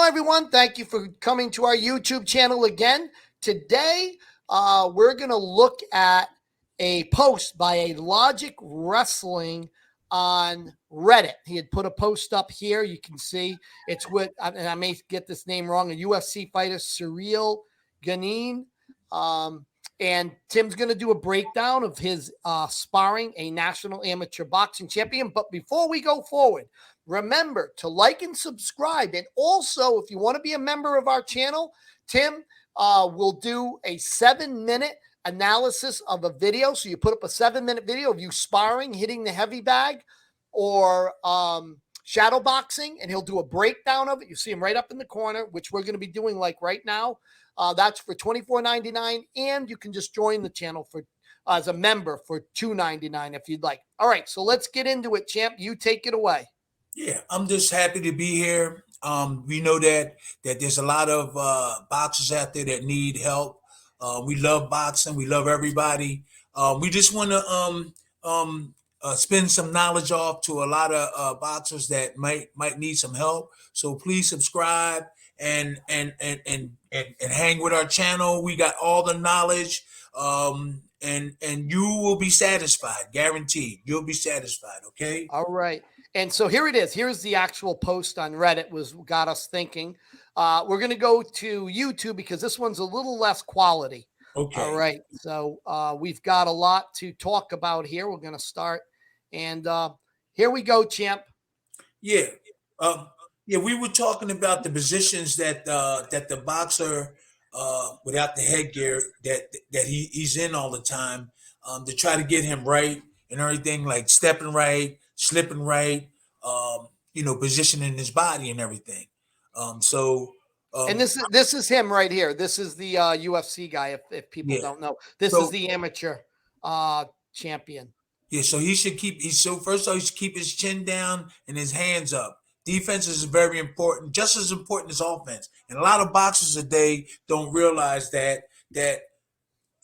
everyone. Thank you for coming to our YouTube channel again. Today, we're going to look at a post by a Logic Wrestling on Reddit. He had put a post up here. You can see it's with, and I may get this name wrong, a UFC fighter, CIRYL GANE. And Tim's going to do a breakdown of his sparring a national amateur boxing champion. But before we go forward, remember to like and subscribe. And also, if you want to be a member of our channel, Tim will do a 7-minute analysis of a video. So you put up a 7-minute video of you sparring, hitting the heavy bag, or shadow boxing, and he'll do a breakdown of it. You see him right up in the corner, which we're going to be doing like right now. That's for $24.99, and you can just join the channel for as a member for $2.99 if you'd like. All right, so let's get into it, champ. You take it away. Yeah, I'm just happy to be here. We know that there's a lot of boxers out there that need help. We love boxing. We love everybody. We just want to spend some knowledge off to a lot of boxers that might need some help. So please subscribe and hang with our channel. We got all the knowledge, and you will be satisfied, guaranteed. You'll be satisfied. Okay. All right. And so here it is. Here's the actual post on Reddit got us thinking. We're going to go to YouTube because this one's a little less quality. Okay. All right. So we've got a lot to talk about here. We're going to start. And here we go, champ. Yeah. Yeah, we were talking about the positions that the boxer without the headgear that he's in all the time, to try to get him right and everything, like stepping right, slipping right, positioning his body and everything. And this is him right here. This is the UFC guy. If people don't know, this is the amateur champion. Yeah, so he should first of all, he should keep his chin down and his hands up. Defense is very important, just as important as offense. And a lot of boxers today don't realize that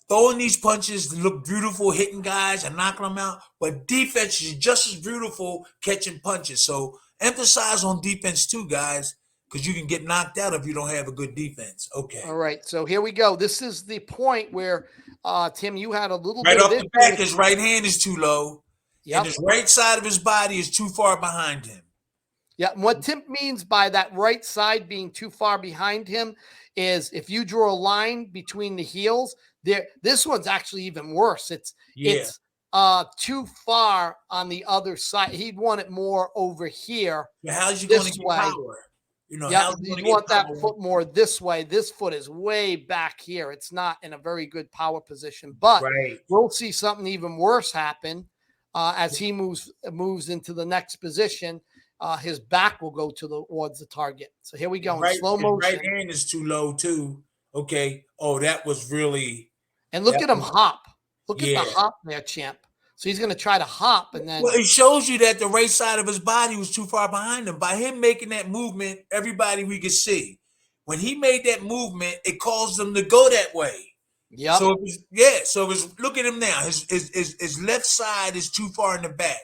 throwing these punches look beautiful, hitting guys and knocking them out, but defense is just as beautiful catching punches. So emphasize on defense too, guys, because you can get knocked out if you don't have a good defense. Okay. All right, so here we go. This is the point where, Tim, you had a little right bit off the back. His right hand is too low, and his right side of his body is too far behind him. Yeah, and what Tim means by that right side being too far behind him is if you draw a line between the heels, this one's actually even worse. It's too far on the other side. He'd want it more over here. Yeah, how's you going to get power? You want that foot more this way. This foot is way back here. It's not in a very good power position, but we'll see something even worse happen as he moves into the next position. His back will go towards the target. So here we go in slow motion. Right hand is too low too. Okay. Oh, that was really. And look at him hop. Look at the hop there, champ. So he's going to try to hop, and then. Well, it shows you that the right side of his body was too far behind him. By him making that movement, everybody we could see. When he made that movement, it caused him to go that way. Yeah. So look at him now. His left side is too far in the back.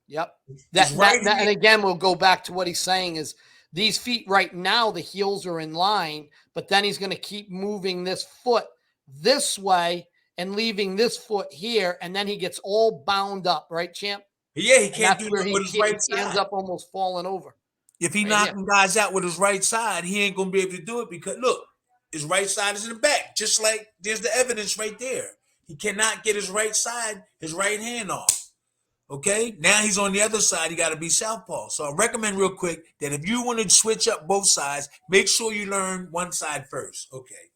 Yep. And again, we'll go back to what he's saying is these feet right now, the heels are in line, but then he's going to keep moving this foot this way and leaving this foot here, and then he gets all bound up, right, champ? Yeah, he can't do it with his right side. He ends up almost falling over. If he knocking guys out with his right side, he ain't going to be able to do it because, look, his right side is in the back, just like there's the evidence right there. He cannot get his right side, his right hand off. Okay, now he's on the other side. He got to be southpaw. So I recommend real quick that if you want to switch up both sides, make sure you learn one side first. Okay,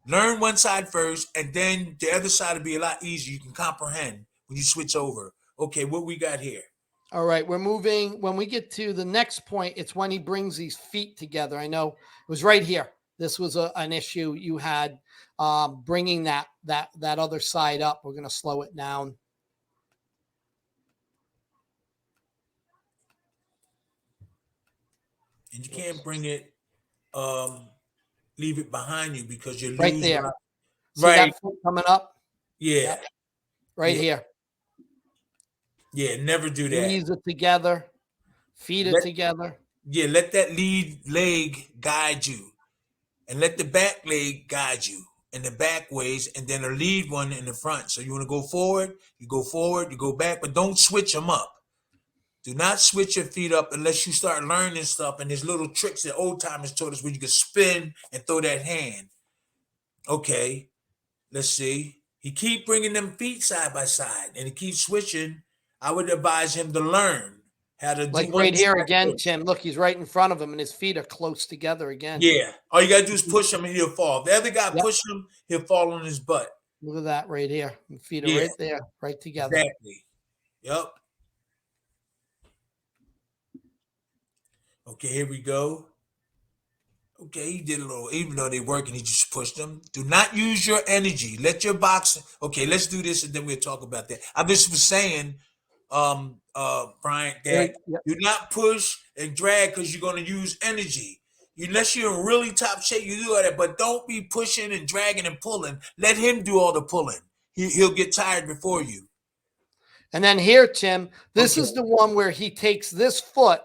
learn one side first, and then the other side will be a lot easier. You can comprehend when you switch over. Okay, what we got here? All right, we're moving. When we get to the next point, it's when he brings these feet together. I know it was right here. This was an issue you had bringing that other side up. We're going to slow it down. And you can't bring it, leave it behind you because you're right there. See that foot coming up? Yeah. Right here. Yeah, never do that. Knees are together. Feet are together. Yeah, let that lead leg guide you, and let the back leg guide you in the back ways, and then a lead one in the front. So you want to go forward, you go back, but don't switch them up. Do not switch your feet up unless you start learning stuff. And there's little tricks that old timers taught us where you can spin and throw that hand. Okay, let's see. He keep bringing them feet side by side, and he keeps switching. I would advise him to learn how to do Like one right here step again, first. Tim. Look, he's right in front of him, and his feet are close together again. Yeah, all you gotta do is push him, and he'll fall. If the other guy Yep. push him, he'll fall on his butt. Look at that right here. The feet are Yeah, right there, right together. exactly. Yep. Okay, here we go. Okay, he did a little, even though they working, he just pushed them. Do not use your energy. Let your boxing. Okay, let's do this and then we'll talk about that. I just was saying, Brian, that Yep. do not push and drag because you're gonna use energy. Unless you're in really top shape, you do that, but don't be pushing and dragging and pulling. Let him do all the pulling. He'll get tired before you. And then here, Tim, this Okay. is the one where he takes this foot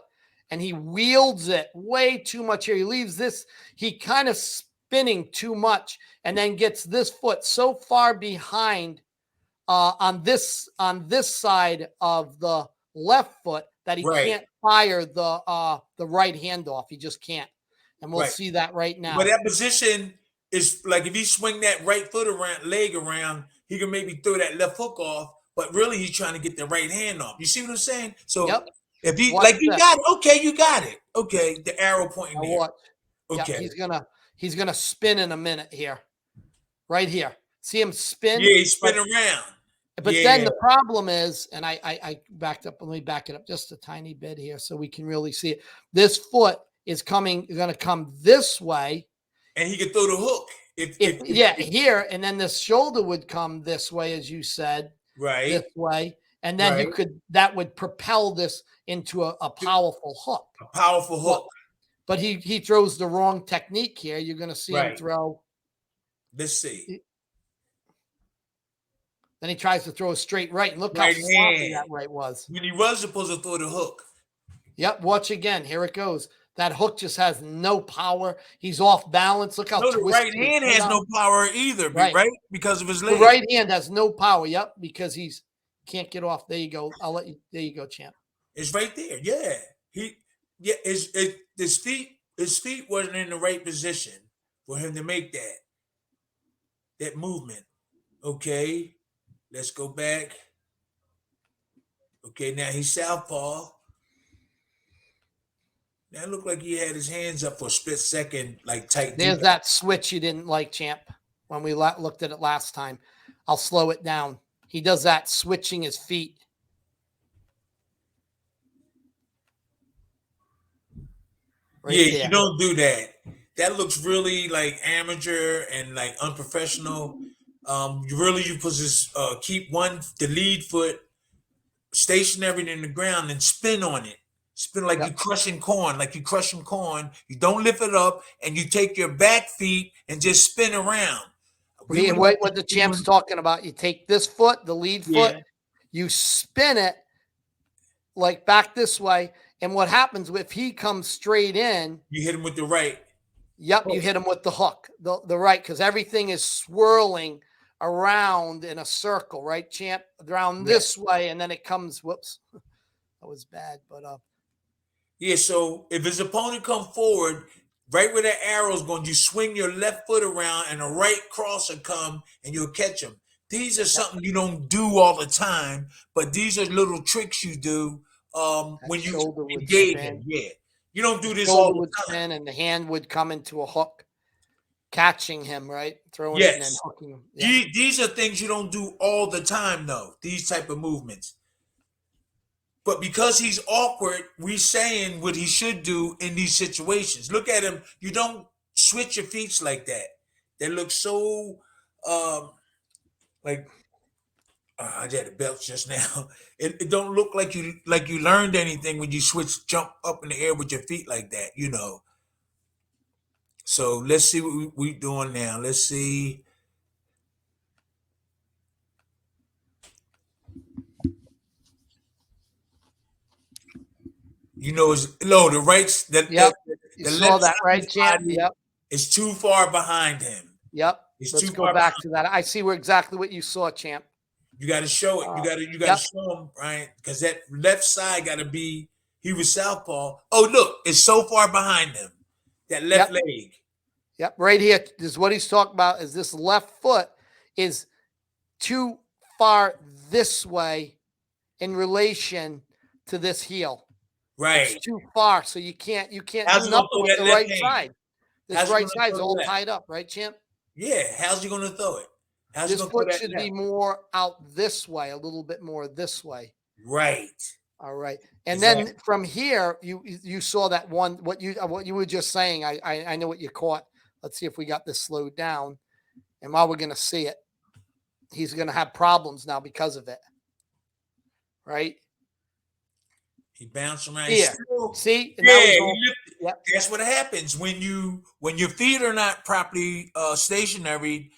and he wields it way too much here. He leaves this, he kind of spinning too much and then gets this foot so far behind on this side of the left foot that he Right, can't fire the right hand off. He just can't. And we'll right. see that right But now. that position is like if he swing that right foot around, leg around, he can maybe throw that left hook off. But really, he's trying to get the right hand off. You see what I'm saying? So Yep. if he Watch like you this. got it, okay, you got it. Okay, the arrow pointing Now there. watch. Yeah, Okay. he's gonna spin in a minute here. Right here. See him spin? Yeah, he's But spinning around. then Yeah, the problem is, and I backed up, let me back it up just a tiny bit here so we can really see it. This foot is going to come this way. and he can throw the hook if Here, and then this shoulder would come this way, as you said, this right, way. And then right. that would propel this into a powerful hook. A powerful But, hook. but he throws the wrong technique here. You're going to see him Right. throw. Let's see. Then he tries to throw a straight right. And look how Right sloppy hand. that right was. When he was supposed to throw the hook. Yep, watch again. Here it goes. That hook just has no power. He's off balance. Look how No, the right twisted his hand foot has up. no power either, Right. right? Because of his The leg. right hand has no power. Yep, because he's can't get off. There you go. I'll let you. There you go, champ. It's right there. Yeah. Yeah, his feet wasn't in the right position for him to make that movement. Okay. Let's go back. Okay, now he's southpaw. Now it looked like he had his hands up for a split second, like tight deep. There's that switch you didn't like, champ. When we looked at it last time, I'll slow it down. He does that switching his feet. Right Yeah, there. you don't do that. That looks really like amateur and like unprofessional. You put this keep the lead foot stationary in the ground and spin on it. Spin like Yep. you're crushing corn, like you're crushing corn. You don't lift it up, and you take your back feet and just spin around. We would like What the champ's talking about. You take this foot, the lead foot, yeah. you spin it like back this way. And what happens if he comes straight in? You hit him with the right. Yep, you hit him with the hook, the right, because everything is swirling around in a circle, right, champ? Around Yeah. this way, and then it comes. Whoops, that was bad, but Yeah. So if his opponent come forward, right where that arrow's going, you swing your left foot around, and a right crosser come, and you'll catch him. These are something you don't do all the time, but these are little tricks you do that when you shoulder would engage him. spin. Yeah. You don't The do this all shoulder the would time. spin, and the hand would come into a hook, catching him, right, throwing it and then Yes. hooking him. Yeah. These are things you don't do all the time, though. These type of movements. But because he's awkward, we saying what he should do in these situations. Look at him. You don't switch your feet like that. They look so like I had a belt just now. It don't look like you learned anything when you jump up in the air with your feet like that. So let's see what we doing now. Let's see. You know, it's no the right Yep. You the saw left that, side of right, his champ? body Yep. is too far behind him. Yep. It's Let's too go far back behind. to that. I see where exactly what you saw, champ. You got to show it. You got to Yep. show him, right? Because that left side got to be. He was southpaw. Oh, look, it's so far behind him. That left Yep. leg. Yep. Right here is what he's talking about. Is this left foot is too far this way in relation to this heel. It's Right. too far, so you can't How's do he gonna nothing throw with that the left right hand? side. This How's he right gonna side's throw the all left? tied up, right, champ? Yeah. How's he gonna throw it? How's he This gonna throw foot that should be left? more out this way, a little bit more this way. Right. All right, and Exactly. then from here, you saw that one. What you were just saying. I know what you caught. Let's see if we got this slowed down. And while we're going to see it, he's going to have problems now because of it. Right He bounced around. here, Still, see, and now yeah. he's He all. lifted. Yep. That's what happens when your feet are not properly stationary.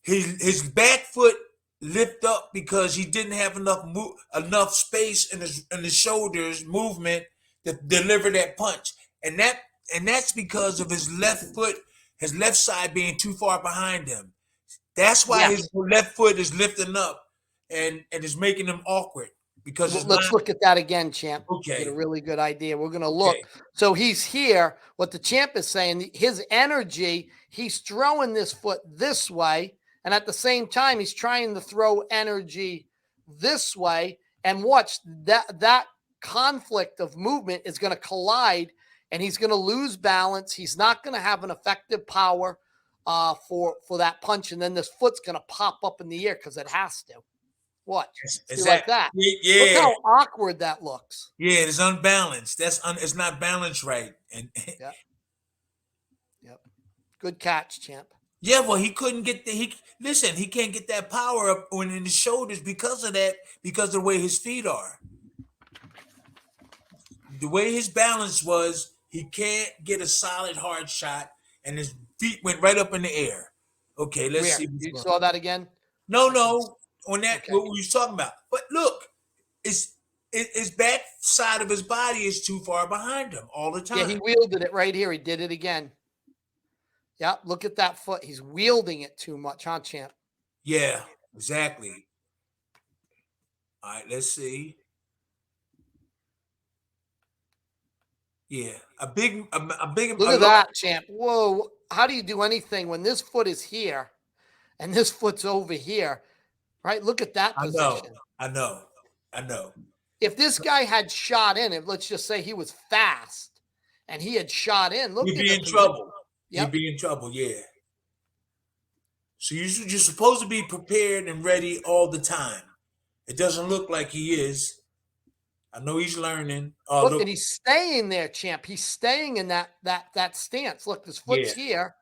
His back foot lift up because he didn't have enough space in his shoulders movement to deliver that punch, and that's because of his left foot, his left side being too far behind him. That's why Yes. his left foot is lifting up and is making him awkward because Well, it's let's not look at that again, champ. Get a okay. really good idea. We're going to Okay, look. So he's here. What the champ is saying, his energy, he's throwing this foot this way. And at the same time, he's trying to throw energy this way. And watch that conflict of movement is going to collide and he's going to lose balance. He's not going to have an effective power for that punch. And then this foot's going to pop up in the air because it has to. Watch. See, like exactly. that. Look Yeah, how awkward that looks. yeah. It's unbalanced. It's not balanced right. And Yep. Yep. Good catch, champ. yeah, well, he couldn't get listen. He can't get that power up when in his shoulders because of that. Because of the way his feet are, the way his balance was, he can't get a solid hard shot, and his feet went right up in the air. Okay, let's Where? see what's You going. saw that again? No, I can no, on that okay. what we was talking about. But look, his back side of his body is too far behind him all the Yeah, he time. wielded it right here. He did it again. Yep. Look at that foot. He's wielding it too much, huh, champ? Yeah, exactly. All right, let's see. Yeah, a big. Look at that, champ. Whoa. How do you do anything when this foot is here and this foot's over here? Right? Look at that I know, position. I know, I know. If this guy had shot in, if let's just say he was fast and he had shot in, look He'd at be the in position. trouble. He'd Yep. be in trouble. Yeah. So you're supposed to be prepared and ready all the time. It doesn't look like he is. I know he's learning. Oh, Look, look. and he's staying there, champ. He's staying in that stance. Look, his foot's Yeah. here,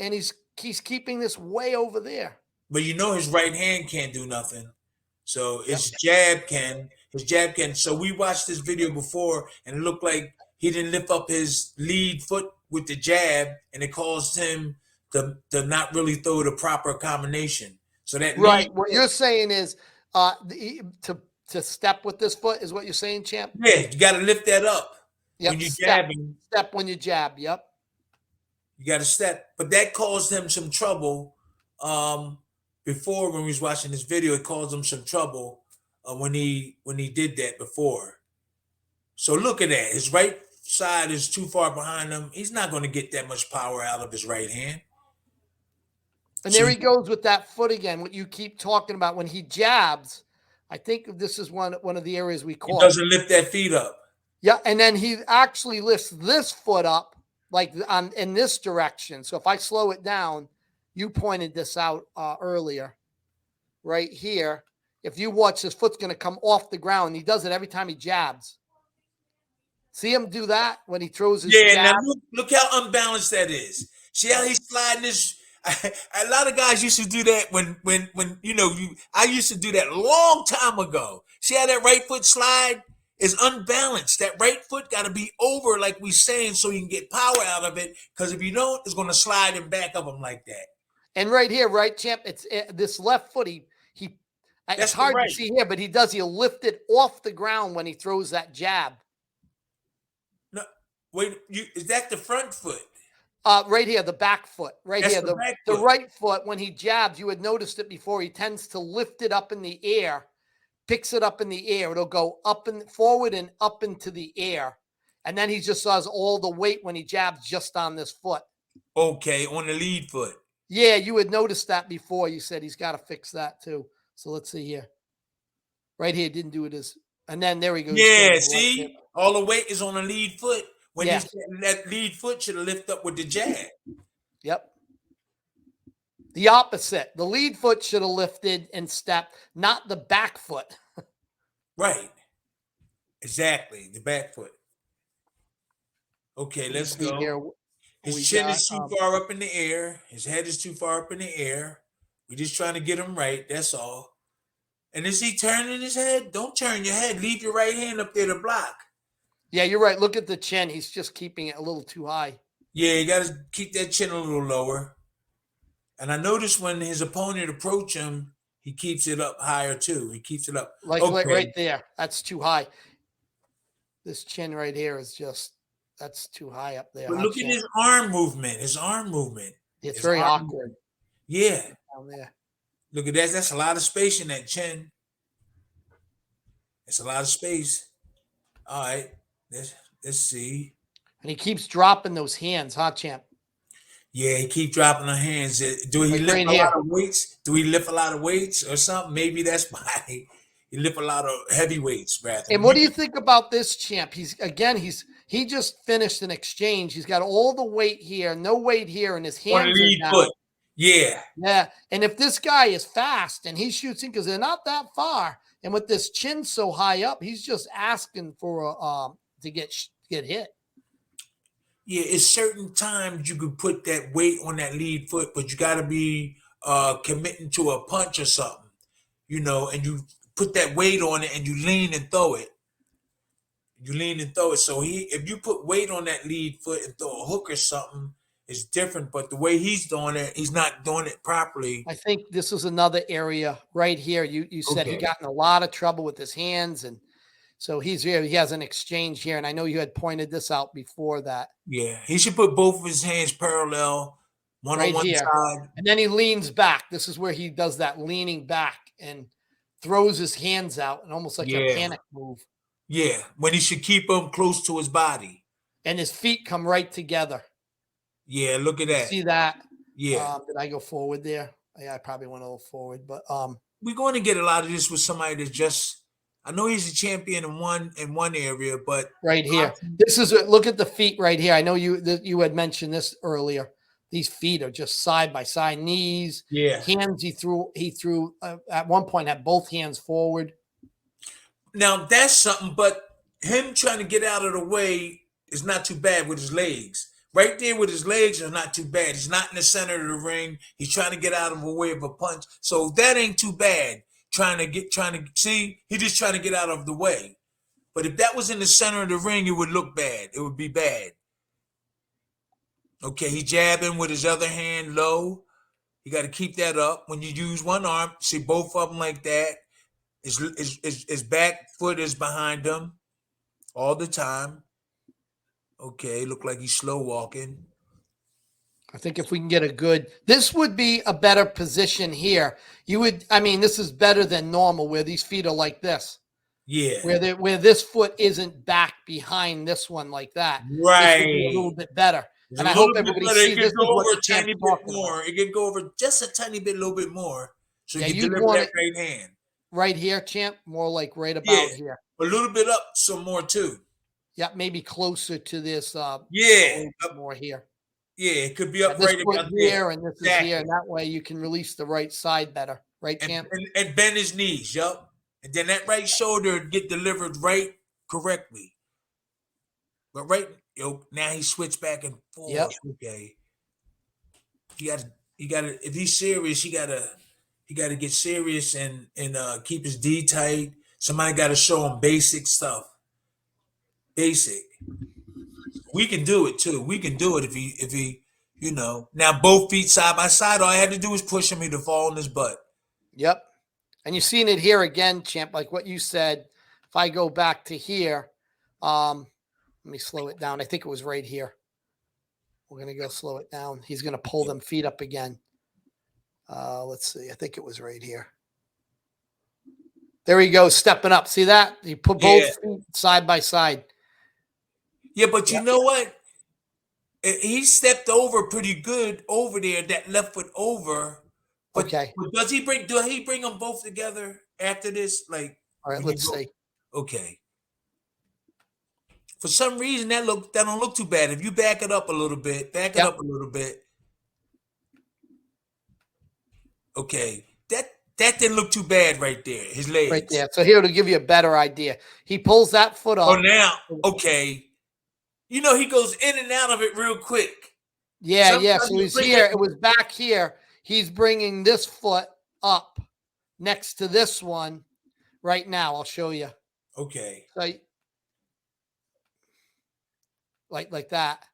and he's keeping this way over there. But you know his right hand can't do nothing. So Yep. his jab can. So we watched this video before and it looked like he didn't lift up his lead foot with the jab and it caused him to not really throw the proper combination. So that Right. What you're saying is to step with this foot is what you're saying, champ? yeah, you got to lift that up Yep. when you're Step. jabbing. Step when you jab. Yep. You got to step, but that caused him some trouble. Before when we was watching this video, it caused him some trouble when he did that before. So look at that. His right side is too far behind him. He's not going to get that much power out of his right hand. And there he goes with that foot again. What you keep talking about when he jabs. I think this is one of the areas we call. He doesn't lift that feet up. Yeah, and then he actually lifts this foot up like in this direction. So if I slow it down, you pointed this out earlier, right here. If you watch, his foot's going to come off the ground. He does it every time he jabs. See him do that when he throws his jab? Now look how unbalanced that is. See how he's sliding this. A lot of guys used to do that when I used to do that a long time ago. See how that right foot slide is unbalanced. That right foot got to be over, like we saying, so you can get power out of it. Because if you don't, it's going to slide and back up him like that. And right here, right, champ? It's this left foot. It's hard to see here, but he'll lift it off the ground when he throws that jab. Wait, is that the front foot? Right here, the back foot, right That's here, the back the foot. right foot. When he jabs, you had noticed it before. He tends to lift it up in the air, picks it up in the air. It'll go up and forward and up into the air, and then he just does all the weight when he jabs just on this foot. Okay, on the lead foot. Yeah, you had noticed that before. You said he's got to fix that too. So let's see here. Right here, didn't do it as, and then there he goes. Yeah, see, all the weight is on the lead foot. When Yes. that lead foot should have lifted up with the jab. Yep. The opposite. The lead foot should have lifted and stepped, not the back foot. Right. Exactly. The back foot. Okay, let's See go. here. His chin is too far up in the air. His head is too far up in the air. We're just trying to get him right. That's all. And is he turning his head? Don't turn your head. Leave your right hand up there to block. Yeah, you're right. Look at the chin. He's just keeping it a little too high. Yeah, you got to keep that chin a little lower. And I noticed when his opponent approach him, he keeps it up higher too. He keeps it up. Like okay. right there. That's too high. This chin right here is just, that's too high up there. But look at his arm movement. His arm movement. It's very awkward. Movement. Yeah. Down there. Look at that. That's a lot of space in that chin. That's a lot of space. All right. Let's see. And he keeps dropping those hands, huh, champ? Yeah, he keep dropping the hands. Do he lift a lot of weights? Do he lift a lot of weights or something? Maybe that's why he lift a lot of heavy weights, rather. And what do you think about this champ? He just finished an exchange. He's got all the weight here, no weight here, and his hands are down. Foot. Yeah. Yeah. And if this guy is fast and he shoots in, because they're not that far, and with this chin so high up, he's just asking for to get hit. Yeah, it's certain times you could put that weight on that lead foot, but you got to be committing to a punch or something, and you put that weight on it and you lean and throw it. You lean and throw it. So if you put weight on that lead foot and throw a hook or something, it's different. But the way he's doing it, he's not doing it properly. I think this is another area right here. You said he got in a lot of trouble with his hands, and so he has an exchange here. And I know you had pointed this out before that. Yeah, he should put both of his hands parallel, one on one side. And then he leans back. This is where he does that leaning back and throws his hands out and almost like a panic move. Yeah, when he should keep them close to his body. And his feet come right together. Yeah, look at that. See that? Yeah. Did I go forward there? Yeah, I probably went a little forward, but we're going to get a lot of this with somebody that's just, I know he's a champion in one area, but right here, look at the feet right here. I know you had mentioned this earlier. These feet are just side by side, knees, hands. He threw at one point had both hands forward. Now that's something, but him trying to get out of the way is not too bad with his legs. Right there with his legs are not too bad. He's not in the center of the ring. He's trying to get out of the way of a punch. So that ain't too bad. He's just trying to get out of the way. But if that was in the center of the ring, it would look bad. It would be bad. Okay, he jabbing with his other hand low. You got to keep that up. When you use one arm, see both of them like that. His back foot is behind him all the time. Okay, look like he's slow walking. I think if we can get this would be a better position here. This is better than normal where these feet are like this. Yeah. Where this foot isn't back behind this one like that. Right. This would be a little bit better. And I hope everybody sees this. It can go over just a tiny bit, a little bit more. So you can deliver that right hand. Right here, champ, more like right about here. A little bit up some more too. Yeah, maybe closer to this. More here. Yeah, it could be up right about here, and this is here, and that way you can release the right side better, right, champ? And bend his knees, yup. And then that right shoulder get delivered right correctly. But now he switched back and forth. Yep. Okay. He gotta if he's serious, he gotta get serious and keep his D tight. Somebody gotta show him basic stuff. Basic. We can do it too. We can do it if he now both feet side by side. All I had to do was push him to fall on his butt. Yep. And you've seen it here again, champ, like what you said. If I go back to here, let Let me slow it down. I think it was right here. We're going to go slow it down. He's going to pull them feet up again. Let's see. I think it was right here. There he goes, stepping up. See that? He put both feet side by side. Yeah, but you know what? He stepped over pretty good over there, that left foot over. But, okay. But does he bring them both together after this? Like, all right, let's see. Okay. For some reason, that don't look too bad. If you back it up a little bit, Okay, that didn't look too bad right there. His legs. Right there. So here to give you a better idea, he pulls that foot up. Oh, now, okay. You know, he goes in and out of it real quick. Yeah, yeah. So he's here. It was back here. He's bringing this foot up next to this one right now. I'll show you. Okay. So, like that.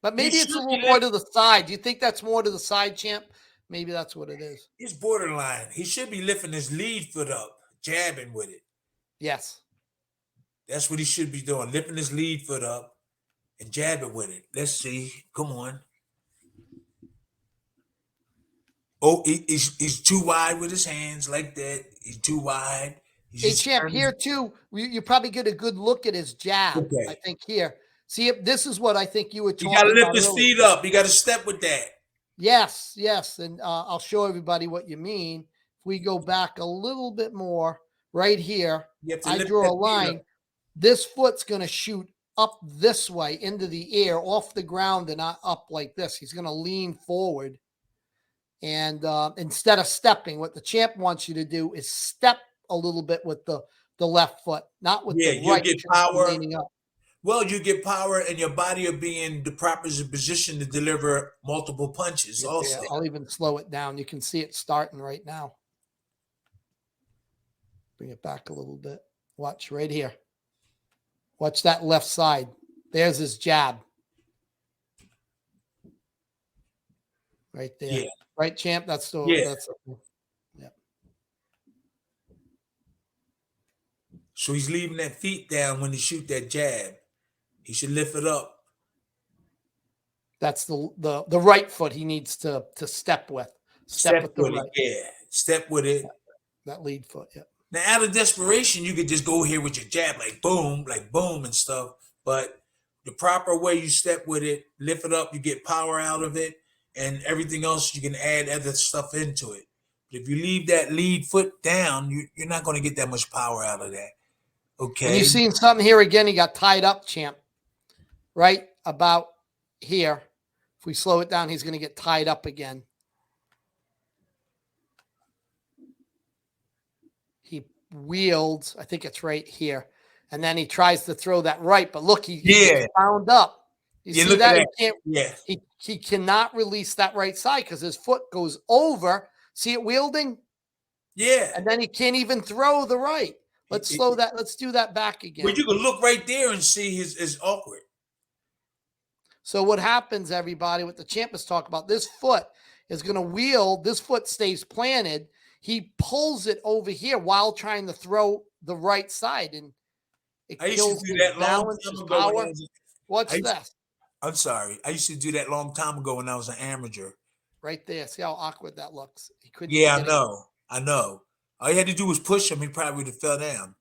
But maybe it's a little more to the side. Do you think that's more to the side, champ? Maybe that's what it is. It's borderline. He should be lifting his lead foot up, jabbing with it. Yes. That's what he should be doing, lifting his lead foot up and jabbing with it. Let's see. Come on. Oh, he's too wide with his hands like that. He's too wide. Hey, champ, here too, you probably get a good look at his jab. Okay. I think here. See, this is what I think you were talking about. You got to lift his feet up. You got to step with that. Yes, yes. And I'll show everybody what you mean. If we go back a little bit more, right here, I draw a line. This foot's going to shoot up this way into the air, off the ground, and not up like this. He's going to lean forward. And instead of stepping, what the champ wants you to do is step a little bit with the left foot, not with the right. You get power. Leaning up. Well, you get power, and your body will be in the proper position to deliver multiple punches. Also, I'll even slow it down. You can see it starting right now. Bring it back a little bit. Watch right here. Watch that left side. There's his jab. Right there. Yeah. Right, champ? That's the yeah. So he's leaving that feet down when he shoot that jab. He should lift it up. That's the right foot he needs to step with. Step with the right. Yeah. Step with it. That lead foot, yeah. Now, out of desperation, you could just go here with your jab, like boom and stuff. But the proper way you step with it, lift it up, you get power out of it, and everything else, you can add other stuff into it. But if you leave that lead foot down, you're not going to get that much power out of that. Okay. And you've seen something here again. He got tied up, champ. Right about here. If we slow it down, he's going to get tied up again. He wields, I think it's right here. And then he tries to throw that right. But look, he gets bound up. You see that? He cannot release that right side because his foot goes over. See it wielding? Yeah. And then he can't even throw the right. Let's slow that. Let's do that back again. Well, you can look right there and see his awkward. So what happens, everybody, what the champ is talking about, this foot is going to wield. This foot stays planted. He pulls it over here while trying to throw the right side. And it kills his balance, his power. Watch this. I'm sorry. I used to do that long time ago when I was an amateur. Right there. See how awkward that looks? He couldn't. Yeah, I know. All you had to do was push him. He probably would have fell down.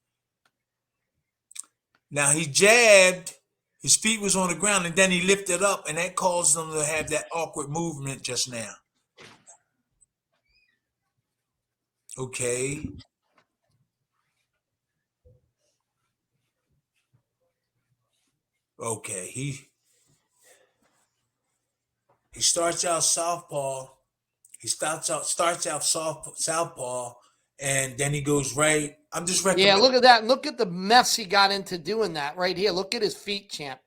Now, he jabbed. His feet was on the ground, and then he lifted up, and that caused him to have that awkward movement just now. Okay. Okay. He starts out southpaw. He starts out southpaw, and then he goes right. I'm just recommending. Yeah, look at that. Look at the mess he got into doing that right here. Look at his feet, champ.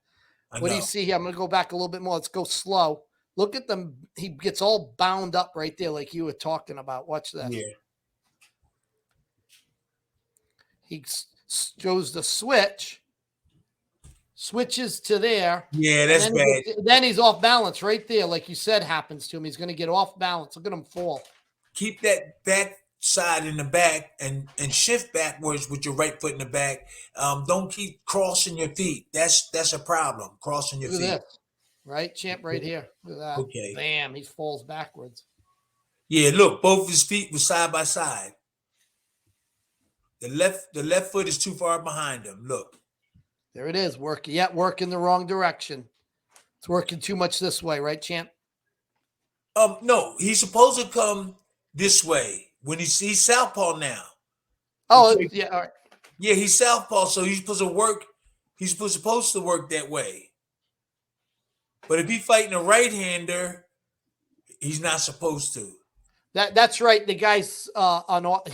What do you see here? I'm going to go back a little bit more. Let's go slow. Look at them. He gets all bound up right there like you were talking about. Watch that. Yeah. He shows the switch. Switches to there. Yeah, that's bad. Then he's off balance right there. Like you said happens to him. He's going to get off balance. Look at him fall. Keep that back side in the back and shift backwards with your right foot in the back. Don't keep crossing your feet. That's a problem. Crossing your Look feet. at this. Right, champ, right here. Look at that. Okay. Bam, he falls backwards. Yeah, look, both his feet were side by side. The left foot is too far behind him. Look. There it is. Working the wrong direction. It's working too much this way, right, champ? No, he's supposed to come this way when he's southpaw now. Oh, Okay. yeah, all right. Yeah, he's southpaw, so he's supposed to work. He's supposed to work that way. But if he's fighting a right-hander, he's not supposed to. That's right. The guys on all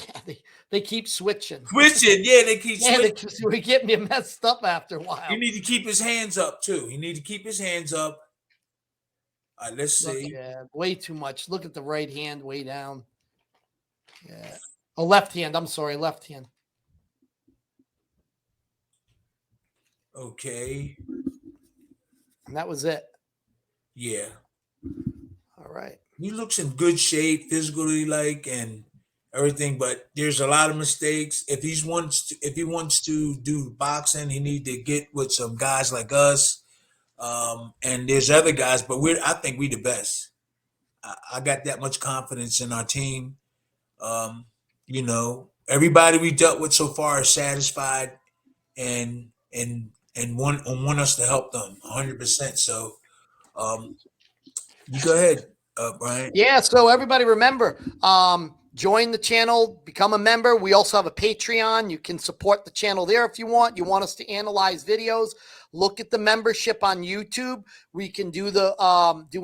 they keep switching. Switching, yeah, they keep switching. We get me messed up after a while. You need to keep his hands up too. You need to keep his hands up. All right, let's see. Yeah, way too much. Look at the right hand way down. Yeah. A left hand. I'm sorry, left hand. Okay. And that was it. Yeah. All right. He looks in good shape, physically, and everything, but there's a lot of mistakes. If he wants to do boxing, he need to get with some guys like us. And there's other guys, but I think we the best. I got that much confidence in our team. Everybody we dealt with so far is satisfied and want us to help them 100%. So you go ahead, Brian. Yeah, so everybody remember, join the channel, become a member. We also have a Patreon. You can support the channel there if you want. You want us to analyze videos, look at the membership on YouTube. We can do do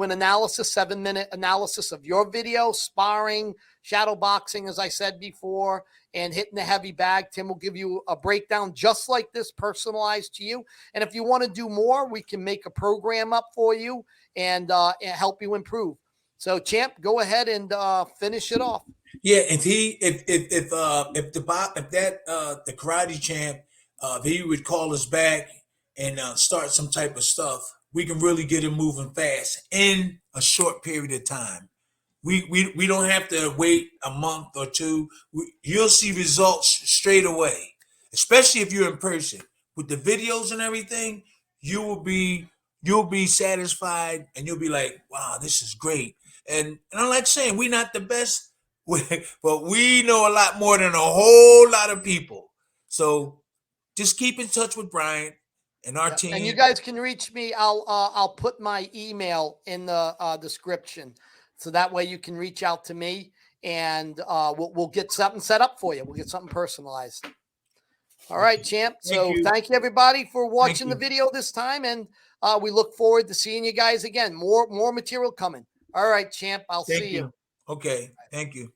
an analysis, 7-minute analysis of your video, sparring, shadow boxing, as I said before, and hitting the heavy bag. Tim will give you a breakdown just like this, personalized to you. And if you want to do more, we can make a program up for you and help you improve. So, champ, go ahead and finish it off. Yeah, if the karate champ, if he would call us back and start some type of stuff, we can really get him moving fast in a short period of time. We don't have to wait a month or two. You'll see results straight away, especially if you're in person with the videos and everything. You'll be satisfied and you'll be like, wow, this is great. And I'm like saying, we're not the best, but we know a lot more than a whole lot of people. So just keep in touch with Brian and our team. And you guys can reach me. I'll put my email in the description, so that way you can reach out to me, and we'll get something set up for you. We'll get something personalized. All right, champ. Thank you everybody for watching the video this time, and we look forward to seeing you guys again. More material coming. All right, champ. I'll see you. Okay. Thank you.